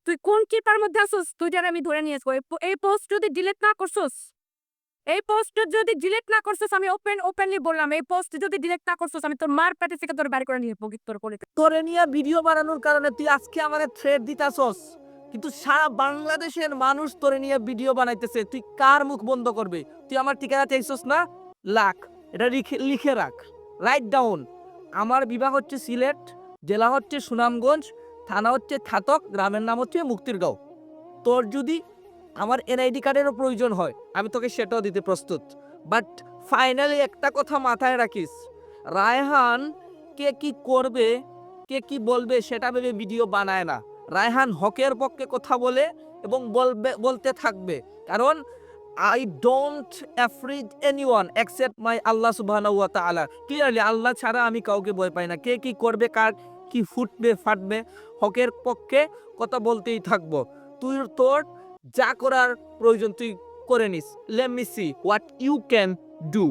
তুই কোন কিপার মধ্যে আসোস? তুই যারা আমি ধরে নিয়ে আসবো। এই পোস্ট যদি ডিলিট না করছোস, এই পোস্ট যদি ডিলিট না করছোস, আমি ওপেনলি বললাম, এই পোস্ট যদি ডিলিট না করছোস, আমি তোর মার পেটে থেকে তোর বাড়ি করে নিয়ে যাবো তোর করে। তোরে নিয়ে ভিডিও বানানোর কারণে তুই আজকে আমারে থ্রেট দিতাছস, কিন্তু সারা বাংলাদেশের মানুষ তোরে নিয়ে ভিডিও বানাইতেছে। তুই কার মুখ বন্ধ করবে? তুই আমার ঠিকানা চাইছস না? লাখ এটা লিখে রাখ, রাইট ডাউন। আমার বিভাগ হচ্ছে সিলেট, জেলা হচ্ছে সুনামগঞ্জ, থানা হচ্ছে ছাতক, গ্রামের নাম হচ্ছে মুক্তিরগাঁও। তোর যদি আমার এনআইডি কার্ডেরও প্রয়োজন হয়, আমি তোকে সেটাও দিতে প্রস্তুত। বাট ফাইনালি একটা কথা মাথায় রাখিস, রায়হান কে কি করবে, কে কি বলবে সেটা ভেবে ভিডিও বানায় না। রায়হান হকের পক্ষে কথা বলে এবং বলতে থাকবে, কারণ I don't afraid anyone except my আল্লাহ সুবহানাহু ওয়া তাআলা। ক্লিয়ারলি আল্লাহ ছাড়া আমি কাউকে ভয় পাই না। কে কি করবে, কার কি ফুটবে ফাটবে, হকের পক্ষে কথা বলতেই থাকবো। তুই তোর যা করার প্রয়োজন তুই করে নিস। Let me see what you can do.